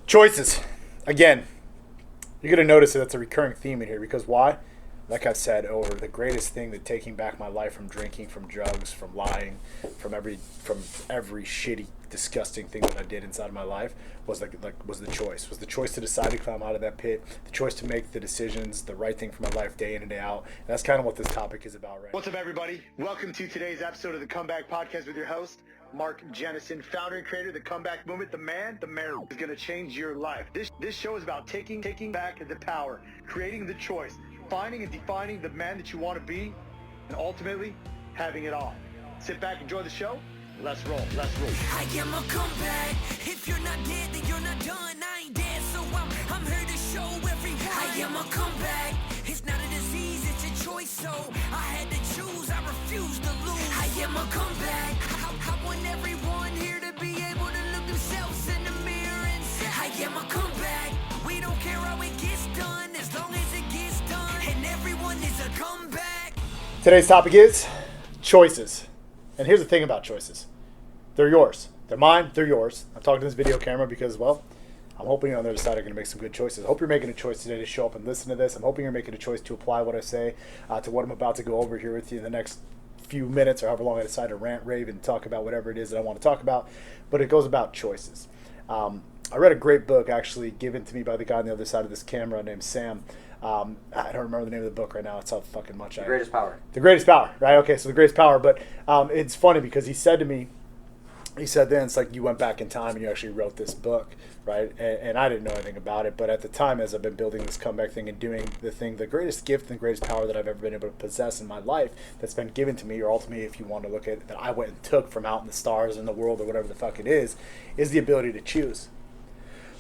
Choices. Again, you're going to notice that that's a recurring theme in here because why? Like I've said over, the greatest thing that taking back my life from drinking, from drugs, from lying, from every shitty, disgusting thing that I did inside of my life was the choice. Was the choice to decide to climb out of that pit, the choice to make the decisions, the right thing for my life day in and day out. And that's kind of what this topic is about right now. What's up, everybody? Welcome to today's episode of the Comeback Podcast with your host, Mark Jennison, founder and creator of the Comeback Movement. The man is going to change your life. This show is about taking back the power, creating the choice, finding and defining the man that you want to be, and ultimately having it all. Sit back, enjoy the show. Let's roll. I am a comeback. If you're not dead, then you're not done. I ain't dead, so I'm here to show everyone. I am a comeback. It's not a disease, it's a choice. So I had to choose, I refuse to lose. I am a comeback. I want everyone here to be able to look themselves in the mirror and say, I am a comeback. We don't care how it gets done, as long as it gets done. And everyone is a comeback. Today's topic is choices. And here's the thing about choices. They're yours. They're mine. They're yours. I'm talking to this video camera because, well, I'm hoping on the other side are going to make some good choices. I hope you're making a choice today to show up and listen to this. I'm hoping you're making a choice to apply what I say to what I'm about to go over here with you in the next few minutes or however long I decide to rant, rave, and talk about whatever it is that I want to talk about. But it goes about choices. I read a great book actually given to me by the guy on the other side of this camera named Sam. I don't remember the name of the book right now. It's how fucking much The Greatest Power. The Greatest Power, right? Okay, so The Greatest Power. But it's funny because he said then, it's like you went back in time and you actually wrote this book, right? And I didn't know anything about it. But at the time, as I've been building this comeback thing and doing the greatest gift and the greatest power that I've ever been able to possess in my life that's been given to me, or ultimately, if you want to look at it, that I went and took from out in the stars in the world or whatever the fuck it is the ability to choose.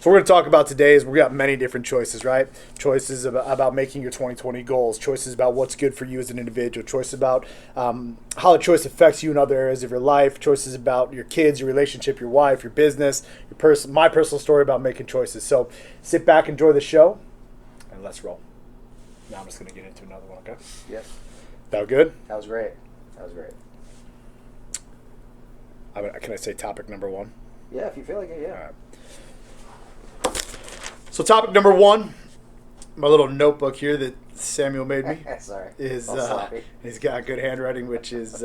So we're going to talk about today is we got many different choices, right? Choices about making your 2020 goals, choices about what's good for you as an individual, choices about how a choice affects you in other areas of your life, choices about your kids, your relationship, your wife, your business, my personal story about making choices. So sit back, enjoy the show, and let's roll. Now I'm just going to get into another one, okay? Yes. That was good? That was great. Can I say topic number one? Yeah, if you feel like it, yeah. All right. So topic number one, my little notebook here that Samuel made me Sorry. is He's he's got good handwriting, which is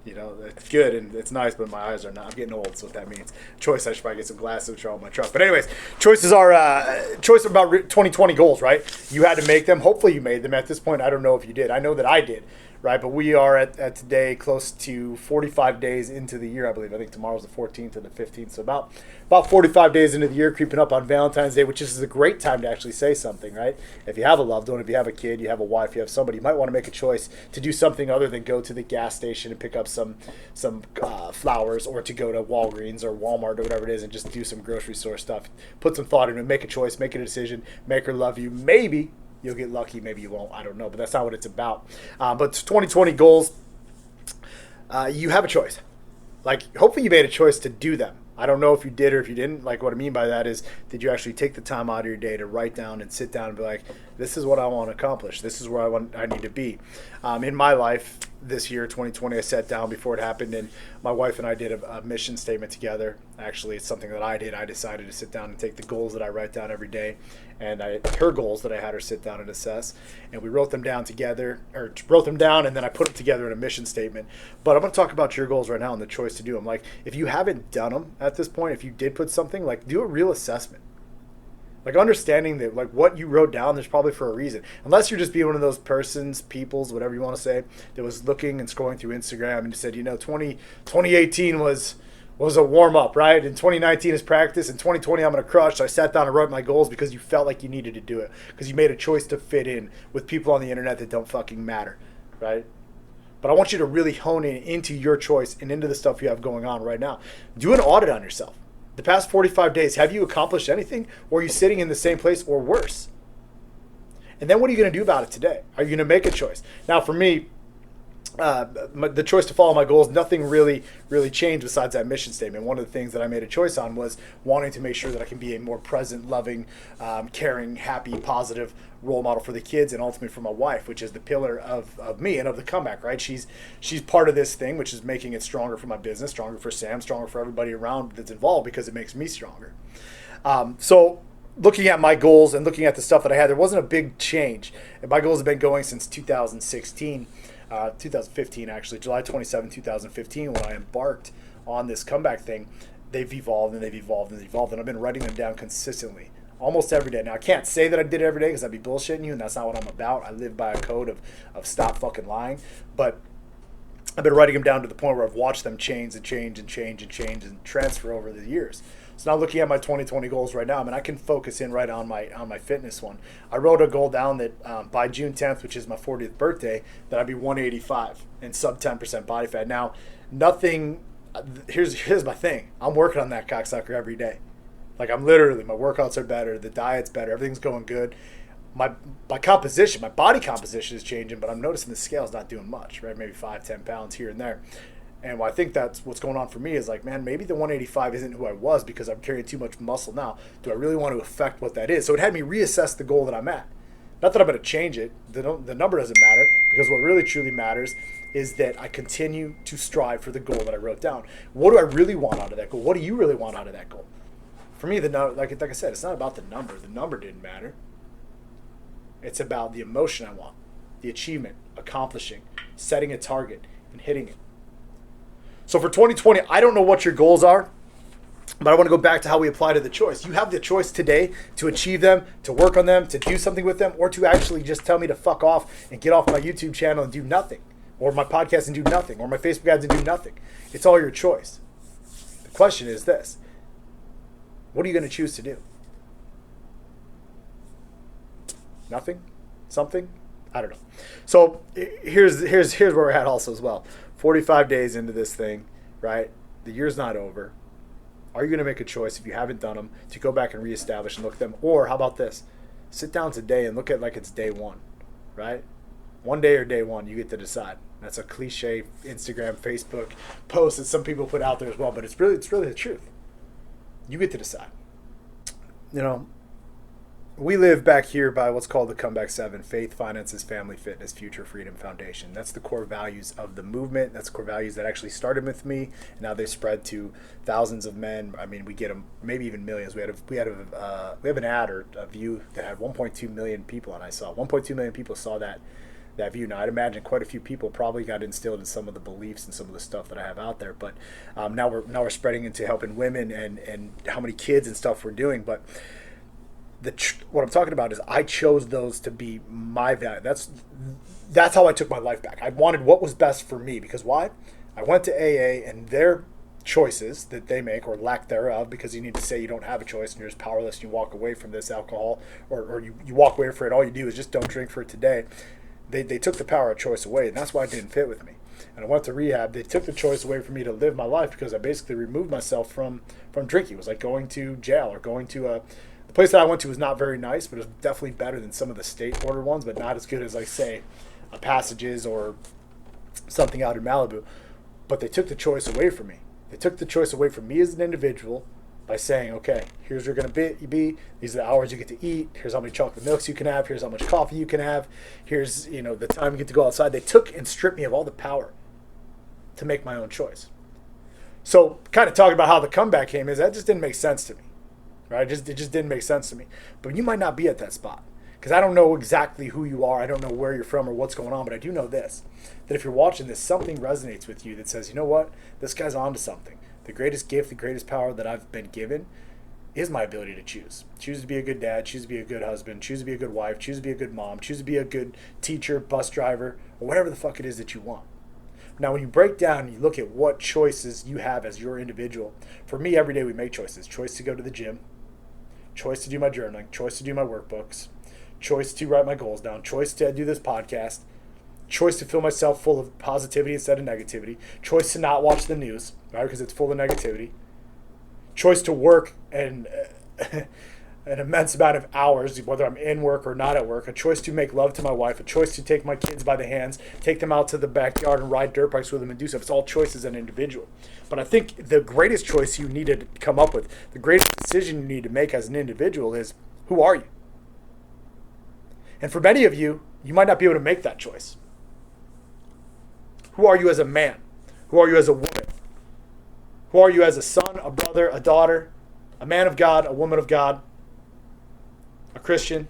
it's good and it's nice, but my eyes are not. I'm getting old, so what that means. Choice. I should probably get some glasses, which are all in my truck. But anyways, choices are choice about 2020 goals, right? You had to make them. Hopefully, you made them. At this point, I don't know if you did. I know that I did. Right, but we are at today close to 45 days into the year, I believe. I think tomorrow's the 14th or the 15th. So about 45 days into the year, creeping up on Valentine's Day, which is a great time to actually say something, right? If you have a loved one, if you have a kid, you have a wife, you have somebody, you might want to make a choice to do something other than go to the gas station and pick up some flowers, or to go to Walgreens or Walmart or whatever it is and just do some grocery store stuff. Put some thought into it, make a choice, make a decision, make her love you. Maybe you'll get lucky, maybe you won't. I don't know, but that's not what it's about. But 2020 goals, you have a choice. Like, hopefully you made a choice to do them. I don't know if you did or if you didn't. Like, what I mean by that is, did you actually take the time out of your day to write down and sit down and be like, this is what I want to accomplish. This is where I need to be. In my life this year, 2020, I sat down before it happened, and my wife and I did a mission statement together. Actually, it's something that I did. I decided to sit down and take the goals that I write down every day, and her goals that I had her sit down and assess, and we wrote them down together, and then I put them together in a mission statement. But I'm going to talk about your goals right now and the choice to do them. Like, if you haven't done them at this point, if you did put something, like, do a real assessment. Like, understanding that, like, what you wrote down, there's probably for a reason. Unless you're just being one of those peoples, whatever you want to say, that was looking and scrolling through Instagram and said, 2018 was a warm-up, right? And 2019 is practice, and 2020 I'm going to crush. So I sat down and wrote my goals because you felt like you needed to do it. Because you made a choice to fit in with people on the internet that don't fucking matter, right? But I want you to really hone in into your choice and into the stuff you have going on right now. Do an audit on yourself. The past 45 days, have you accomplished anything? Or are you sitting in the same place or worse? And then what are you going to do about it today? Are you going to make a choice? Now, for me, the choice to follow my goals, nothing really changed besides that mission statement. One of the things that I made a choice on was wanting to make sure that I can be a more present, loving, caring, happy, positive role model for the kids and ultimately for my wife, which is the pillar of me and of the comeback, right? She's part of this thing, which is making it stronger for my business, stronger for Sam, stronger for everybody around that's involved because it makes me stronger. So looking at my goals and looking at the stuff that I had, there wasn't a big change. And my goals have been going since 2015 actually, July 27, 2015, when I embarked on this comeback thing. They've evolved and they've evolved and they've evolved, and I've been writing them down consistently, almost every day. Now, I can't say that I did it every day because I'd be bullshitting you, and that's not what I'm about. I live by a code of stop fucking lying. But I've been writing them down to the point where I've watched them change and change and change and change and transfer over the years. So now looking at my 2020 goals right now, I mean, I can focus in right on my fitness one. I wrote a goal down that by June 10th, which is my 40th birthday, that I'd be 185 and sub 10% body fat. Now, nothing. Here's my thing. I'm working on that cocksucker every day. Like, I'm literally, my workouts are better, the diet's better, everything's going good. My composition, my body composition is changing, but I'm noticing the scale's not doing much, right? Maybe 5-10 pounds here and there. And I think that's what's going on for me is like, man, maybe the 185 isn't who I was because I'm carrying too much muscle now. Do I really want to affect what that is? So it had me reassess the goal that I'm at. Not that I'm going to change it. The number doesn't matter, because what really truly matters is that I continue to strive for the goal that I wrote down. What do I really want out of that goal? What do you really want out of that goal? For me, like I said, it's not about the number. The number didn't matter. It's about the emotion I want, the achievement, accomplishing, setting a target, and hitting it. So for 2020, I don't know what your goals are, but I want to go back to how we apply to the choice. You have the choice today to achieve them, to work on them, to do something with them, or to actually just tell me to fuck off and get off my YouTube channel and do nothing, or my podcast and do nothing, or my Facebook ads and do nothing. It's all your choice. The question is this: what are you going to choose to do? Nothing? Something? I don't know. So here's where we're at also as well. 45 days into this thing, right? The year's not over. Are you going to make a choice, if you haven't done them, to go back and reestablish and look at them? Or how about this? Sit down today and look at it like it's day one, right? One day or day one, you get to decide. That's a cliche Instagram, Facebook post that some people put out there as well, but it's really the truth. You get to decide. You know, we live back here by what's called the Comeback 7: faith, finances, family, fitness, future, freedom foundation. That's the core values of the movement. That's core values that actually started with me, and now they've spread to thousands of men. I mean, we get them, maybe even millions. We have an ad or a view that had 1.2 million people, and I saw 1.2 million people saw that view. Now, I'd imagine quite a few people probably got instilled in some of the beliefs and some of the stuff that I have out there. But now we're spreading into helping women and how many kids and stuff we're doing. But what I'm talking about is I chose those to be my value. That's how I took my life back. I wanted what was best for me, because why? I went to AA, and their choices that they make, or lack thereof, because you need to say you don't have a choice and you're just powerless and you walk away from this alcohol, or you walk away from it, all you do is just don't drink for it today. They took the power of choice away, and that's why it didn't fit with me. And I went to rehab. They took the choice away from me to live my life, because I basically removed myself from drinking. It was like going to jail, or going to the place that I went to was not very nice, but it was definitely better than some of the state order ones, but not as good as, like, say, a Passages or something out in Malibu. But they took the choice away from me. They took the choice away from me as an individual by saying, okay, here's where you're going to be. These are the hours you get to eat. Here's how many chocolate milks you can have. Here's how much coffee you can have. Here's, the time you get to go outside. They took and stripped me of all the power to make my own choice. So kind of talking about how the comeback came is, that just didn't make sense to me. Right? It just didn't make sense to me. But you might not be at that spot, because I don't know exactly who you are. I don't know where you're from or what's going on, but I do know this, that if you're watching this, something resonates with you that says, you know what? This guy's onto something. The greatest gift, the greatest power that I've been given is my ability to choose. Choose to be a good dad, choose to be a good husband, choose to be a good wife, choose to be a good mom, choose to be a good teacher, bus driver, or whatever the fuck it is that you want. Now, when you break down and you look at what choices you have as your individual, for me, every day we make choices. Choice to go to the gym, choice to do my journaling, choice to do my workbooks, choice to write my goals down, choice to do this podcast, choice to fill myself full of positivity instead of negativity, choice to not watch the news, right, because it's full of negativity, choice to work and an immense amount of hours, whether I'm in work or not at work, a choice to make love to my wife, a choice to take my kids by the hands, take them out to the backyard and ride dirt bikes with them and do stuff. It's all choices as an individual. But I think the greatest choice you need to come up with, the greatest decision you need to make as an individual is, who are you? And for many of you, you might not be able to make that choice. Who are you as a man? Who are you as a woman? Who are you as a son, a brother, a daughter, a man of God, a woman of God, a Christian?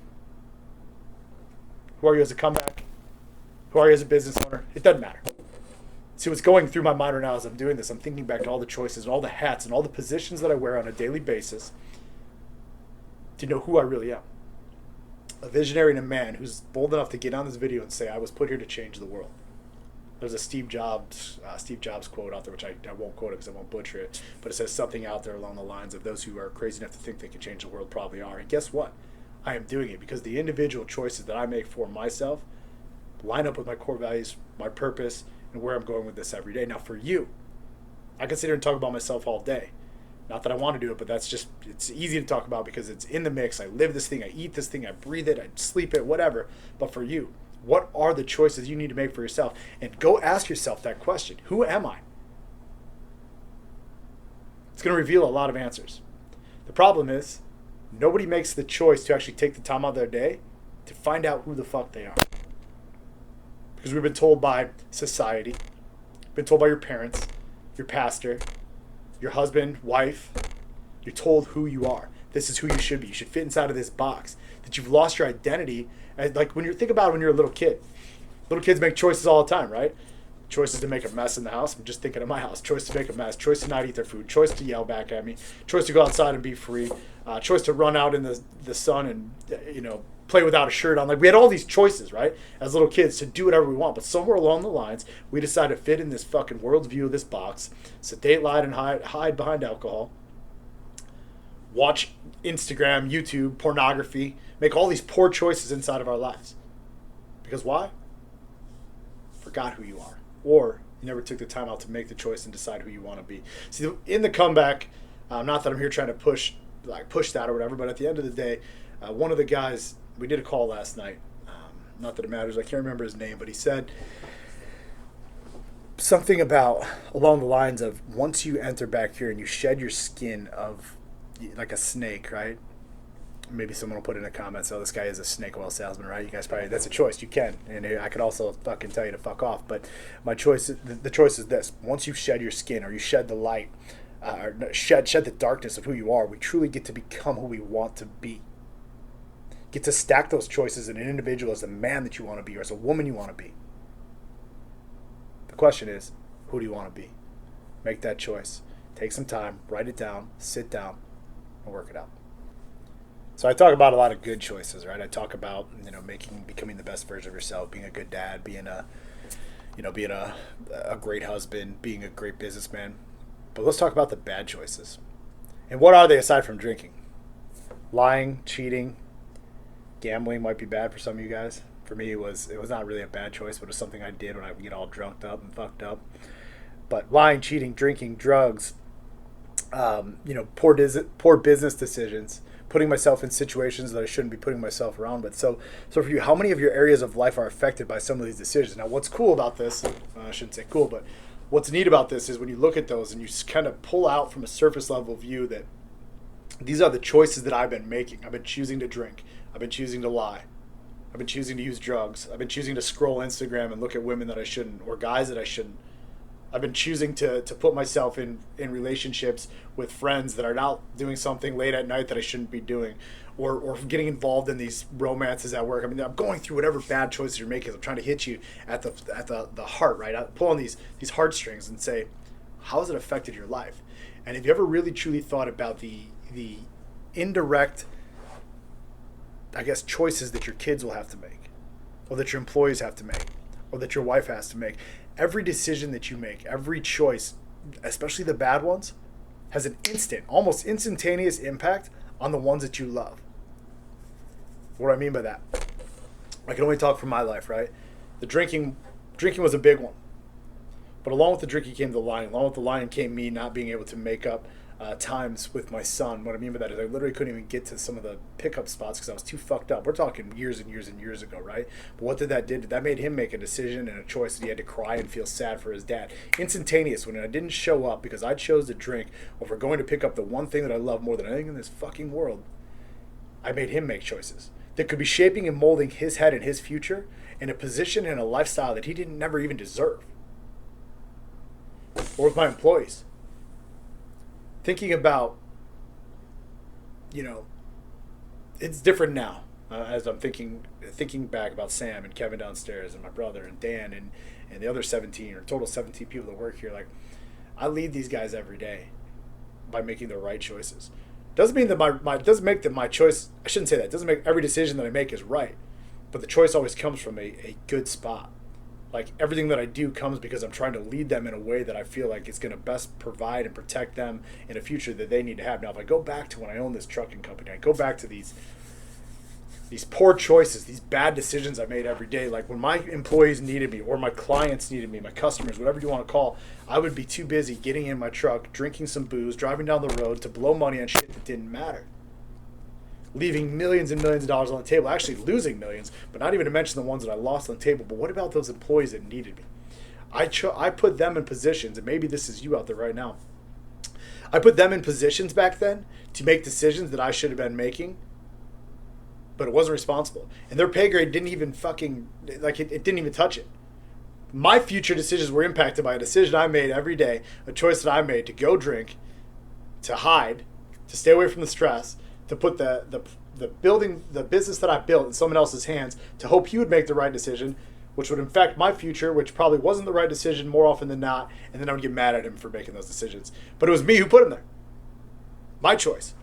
Who are you as a comeback? Who are you as a business owner? It doesn't matter. See, what's going through my mind right now as I'm doing this, I'm thinking back to all the choices and all the hats and all the positions that I wear on a daily basis to know who I really am. A visionary and a man who's bold enough to get on this video and say, I was put here to change the world. There's a Steve Jobs quote out there, which I won't quote it because I won't butcher it, but it says something out there along the lines of those who are crazy enough to think they can change the world probably are. And guess what? I am doing it because the individual choices that I make for myself line up with my core values, my purpose, and where I'm going with this every day. Now for you, I can sit here and talk about myself all day. Not that I want to do it, but it's easy to talk about because it's in the mix. I live this thing, I eat this thing, I breathe it, I sleep it, whatever. But for you, what are the choices you need to make for yourself? And go ask yourself that question. Who am I? It's going to reveal a lot of answers. The problem is, nobody makes the choice to actually take the time out of their day to find out who the fuck they are. Because we've been told by society, been told by your parents, your pastor, your husband, wife, you're told who you are. This is who you should be. You should fit inside of this box. That you've lost your identity. And like when you think about it when you're a little kid. Little kids make choices all the time, right? Choices to make a mess in the house. I'm just thinking of my house. Choice to make a mess. Choice to not eat their food. Choice to yell back at me. Choice to go outside and be free. Choice to run out in the sun and, play without a shirt on. Like we had all these choices, right? As little kids to do whatever we want. But somewhere along the lines, we decided to fit in this fucking world's view of this box. Sedate, lie, and hide behind alcohol. Watch Instagram, YouTube, pornography. Make all these poor choices inside of our lives. Because why? Forgot who you are. Or you never took the time out to make the choice and decide who you want to be. See, in the comeback, not that I'm here trying to push that or whatever, but at the end of the day, one of the guys, we did a call last night. Not that it matters. I can't remember his name, but he said something about along the lines of once you enter back here and you shed your skin of like a snake, right? Maybe someone will put in a comment, so this guy is a snake oil salesman, right? You guys probably, that's a choice. You can. And I could also fucking tell you to fuck off. But my choice, the choice is this. Once you shed your skin or you shed the light, or shed the darkness of who you are, we truly get to become who we want to be. Get to stack those choices in an individual as the man that you want to be or as a woman you want to be. The question is, who do you want to be? Make that choice. Take some time, write it down, sit down, and work it out. So I talk about a lot of good choices, right? I talk about, becoming the best version of yourself, being a good dad, being a great husband, being a great businessman. But let's talk about the bad choices. And what are they aside from drinking? Lying, cheating, gambling might be bad for some of you guys. For me, it was not really a bad choice, but it was something I did when I would get all drunked up and fucked up. But lying, cheating, drinking, drugs, poor business decisions, putting myself in situations that I shouldn't be putting myself around. But so for you, how many of your areas of life are affected by some of these decisions? Now, what's cool about this, I shouldn't say cool, but what's neat about this is when you look at those and you kind of pull out from a surface level view that these are the choices that I've been making. I've been choosing to drink. I've been choosing to lie. I've been choosing to use drugs. I've been choosing to scroll Instagram and look at women that I shouldn't or guys that I shouldn't. I've been choosing to put myself in relationships with friends that are out doing something late at night that I shouldn't be doing, or getting involved in these romances at work. I mean, I'm going through whatever bad choices you're making. I'm trying to hit you at the heart, right? I pull on these heartstrings and say, how has it affected your life? And have you ever really truly thought about the indirect, I guess, choices that your kids will have to make, or that your employees have to make, or that your wife has to make? Every decision that you make, every choice, especially the bad ones, has an almost instantaneous impact on the ones that you love. What do I mean by that? I can only talk from my life, right? The drinking was a big one. But along with the drinking came the lying. Along with the lying came me not being able to make up times with my son. What I mean by that is I literally couldn't even get to some of the pickup spots because I was too fucked up. We're talking years and years and years ago, right? But what that did? That made him make a decision and a choice that he had to cry and feel sad for his dad. Instantaneous, when I didn't show up because I chose to drink over going to pick up the one thing that I love more than anything in this fucking world, I made him make choices that could be shaping and molding his head and his future in a position and a lifestyle that he didn't never even deserve. Or with my employees. Thinking about it's different now. As I'm thinking back about Sam and Kevin downstairs and my brother and Dan and the other 17 or total 17 people that work here, like I lead these guys every day by making the right choices. Doesn't mean that my doesn't make that my choice. I shouldn't say that. Doesn't make every decision that I make is right, but the choice always comes from a good spot. Like everything that I do comes because I'm trying to lead them in a way that I feel like it's going to best provide and protect them in a future that they need to have. Now, if I go back to when I owned this trucking company, I go back to these poor choices, these bad decisions I made every day. Like when my employees needed me or my clients needed me, my customers, whatever you want to call, I would be too busy getting in my truck, drinking some booze, driving down the road to blow money on shit that didn't matter. Leaving millions and millions of dollars on the table, actually losing millions, but not even to mention the ones that I lost on the table. But what about those employees that needed me? I put them in positions, and maybe this is you out there right now. I put them in positions back then to make decisions that I should have been making, but it wasn't responsible. And their pay grade didn't even it didn't even touch it. My future decisions were impacted by a decision I made every day, a choice that I made to go drink, to hide, to stay away from the stress, to put the business that I built in someone else's hands, to hope he would make the right decision, which would affect my future, which probably wasn't the right decision more often than not, and then I would get mad at him for making those decisions. But it was me who put him there. My choice.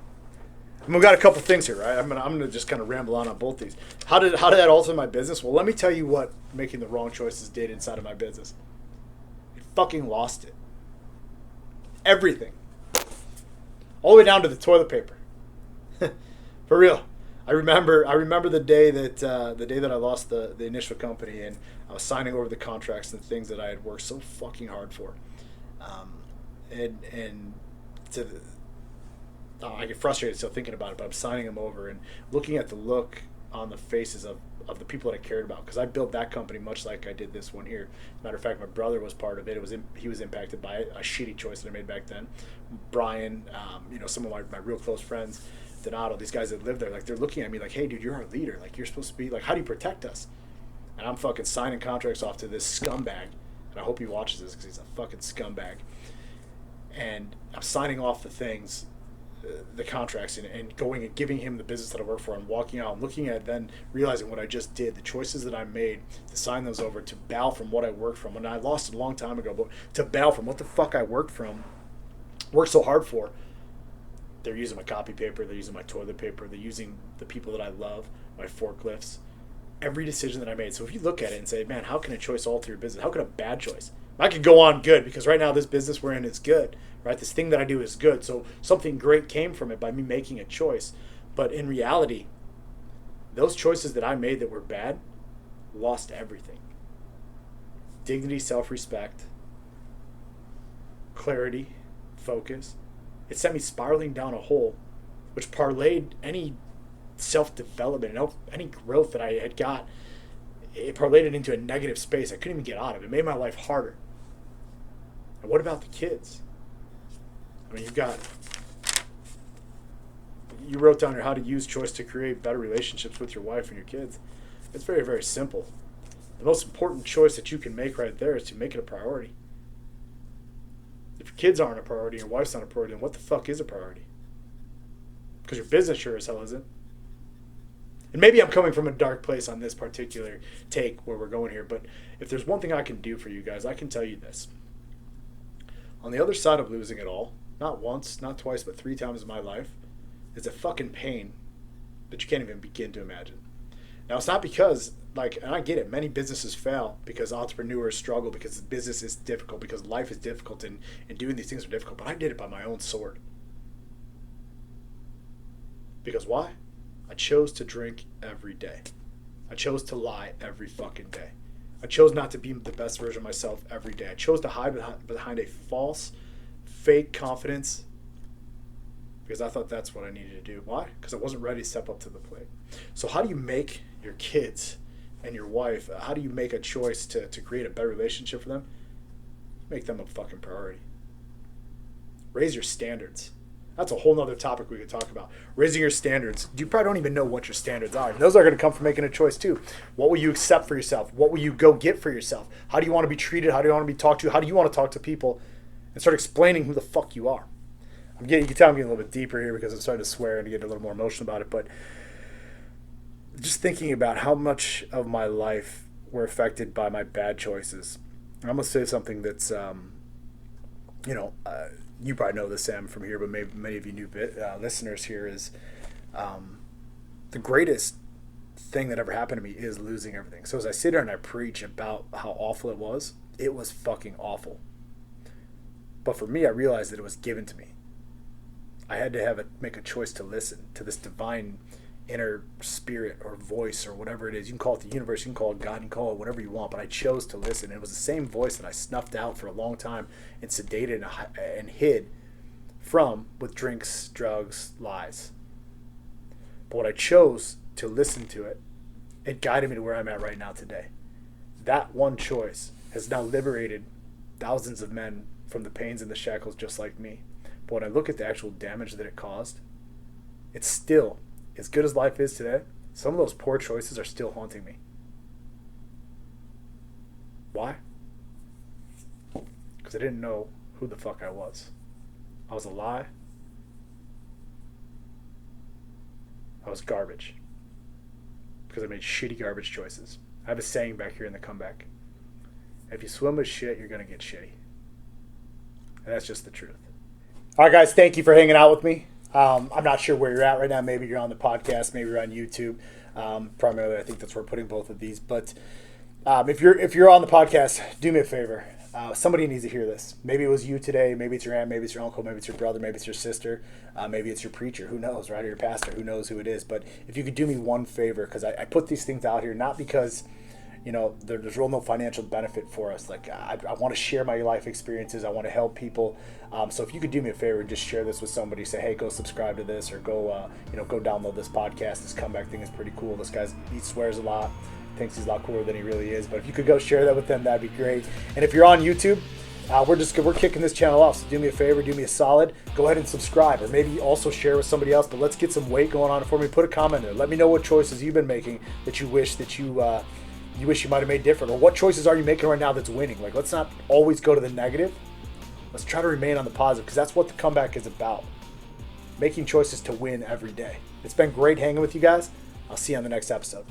And we've got a couple things here, right? I'm gonna just kind of ramble on both these. How did that alter my business? Well, let me tell you what making the wrong choices did inside of my business. It fucking lost it. Everything. All the way down to the toilet paper. For real. I remember the day that I lost the initial company, and I was signing over the contracts and the things that I had worked so fucking hard for. I get frustrated still thinking about it, but I'm signing them over and looking at the look on the faces of the people that I cared about, because I built that company much like I did this one here. Matter of fact, my brother was part of it. He was impacted by a shitty choice that I made back then. Brian, some of my real close friends, Donato, these guys that live there, like they're looking at me like, hey dude, you're our leader. Like you're supposed to be like, how do you protect us? And I'm fucking signing contracts off to this scumbag. And I hope he watches this because he's a fucking scumbag. And I'm signing off the things, the contracts, and going and giving him the business that I work for, and walking out and looking at, then realizing what I just did, the choices that I made to sign those over, to bow from what I worked from. And I lost it a long time ago, but to bow from what the fuck I worked so hard for. They're using my copy paper, they're using my toilet paper, they're using the people that I love, my forklifts, every decision that I made. So if you look at it and say, man, how can a choice alter your business? How can a bad choice? I could go on good, because right now this business we're in is good, right? This thing that I do is good. So something great came from it by me making a choice. But in reality, those choices that I made that were bad lost everything. Dignity, self-respect, clarity, focus. It sent me spiraling down a hole, which parlayed any self-development and any growth that I had got. It parlayed it into a negative space I couldn't even get out of. It made my life harder. And what about the kids? I mean, you wrote down here how to use choice to create better relationships with your wife and your kids. It's very, very simple. The most important choice that you can make right there is to make it a priority. If your kids aren't a priority, your wife's not a priority, then what the fuck is a priority? Because your business sure as hell isn't. And maybe I'm coming from a dark place on this particular take where we're going here, but if there's one thing I can do for you guys, I can tell you this. On the other side of losing it all, not once, not twice, but 3 times in my life, is a fucking pain that you can't even begin to imagine. Now, it's not because, and I get it, many businesses fail because entrepreneurs struggle, because business is difficult, because life is difficult, and doing these things are difficult, but I did it by my own sword. Because why? I chose to drink every day. I chose to lie every fucking day. I chose not to be the best version of myself every day. I chose to hide behind a false, fake confidence because I thought that's what I needed to do. Why? Because I wasn't ready to step up to the plate. So how do you make your kids and your wife, how do you make a choice to create a better relationship for them? Make them a fucking priority. Raise your standards. That's a whole nother topic we could talk about. Raising your standards. You probably don't even know what your standards are. And those are going to come from making a choice too. What will you accept for yourself? What will you go get for yourself? How do you want to be treated? How do you want to be talked to? How do you want to talk to people? And start explaining who the fuck you are. You can tell I'm getting a little bit deeper here because I'm starting to swear and get a little more emotional about it. But just thinking about how much of my life were affected by my bad choices. I'm going to say something that's, you probably know this, Sam, from here, but maybe many of you new listeners here is the greatest thing that ever happened to me is losing everything. So as I sit here and I preach about how awful it was fucking awful. But for me, I realized that it was given to me. I had to make a choice to listen to this divine inner spirit or voice or whatever it is. You can call it the universe, you can call it God, you can call it whatever you want, but I chose to listen. And it was the same voice that I snuffed out for a long time and sedated and hid from with drinks, drugs, lies. But when I chose to listen to it, it guided me to where I'm at right now today. That one choice has now liberated thousands of men from the pains and the shackles just like me. But when I look at the actual damage that it caused, it's still, as good as life is today, some of those poor choices are still haunting me. Why? Because I didn't know who the fuck I was. I was a lie. I was garbage. Because I made shitty garbage choices. I have a saying back here in the comeback. If you swim with shit, you're going to get shitty. And that's just the truth. All right, guys, thank you for hanging out with me. I'm not sure where you're at right now. Maybe you're on the podcast. Maybe you're on YouTube. Primarily, I think that's where we're putting both of these. But if you're on the podcast, do me a favor. Somebody needs to hear this. Maybe it was you today. Maybe it's your aunt. Maybe it's your uncle. Maybe it's your brother. Maybe it's your sister. Maybe it's your preacher. Who knows, right? Or your pastor. Who knows who it is? But if you could do me one favor, because I put these things out here not because there's real no financial benefit for us. Like I want to share my life experiences. I want to help people. So if you could do me a favor and just share this with somebody, say, hey, go subscribe to this, or go download this podcast. This comeback thing is pretty cool. This he swears a lot, thinks he's a lot cooler than he really is. But if you could go share that with them, that'd be great. And if you're on YouTube, we're kicking this channel off. So do me a favor, do me a solid. Go ahead and subscribe, or maybe also share with somebody else. But let's get some weight going on for me. Put a comment there. Let me know what choices you've been making that you wish that you wish you might have made different, or what choices are you making right now that's winning. Like, let's not always go to the negative. Let's try to remain on the positive, because that's what the comeback is about. Making choices to win every day. It's been great hanging with you guys. I'll see you on the next episode.